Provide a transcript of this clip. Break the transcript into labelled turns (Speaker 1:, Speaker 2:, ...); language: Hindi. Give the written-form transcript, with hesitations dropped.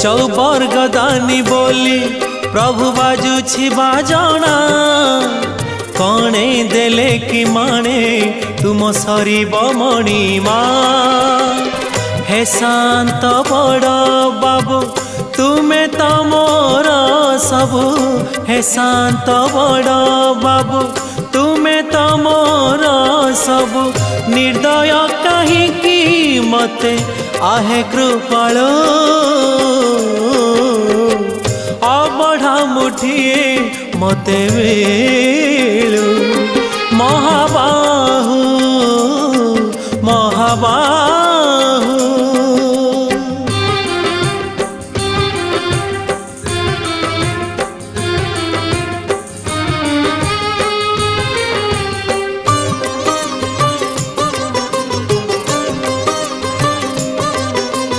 Speaker 1: चौबर्गदानी बोली प्रभु बाजुछि बाजना कणे देले कि माने तुम सरीब मणिमा हे शांत बड़ बाबू तुमे तो मोर सबु हे शांत बड़ बाबू तुमे तो मोर सबु निर्दय कहीं मते आहे कृपाल अबढ़ा मुठिए मते वेलु महाबाहु महाबाहु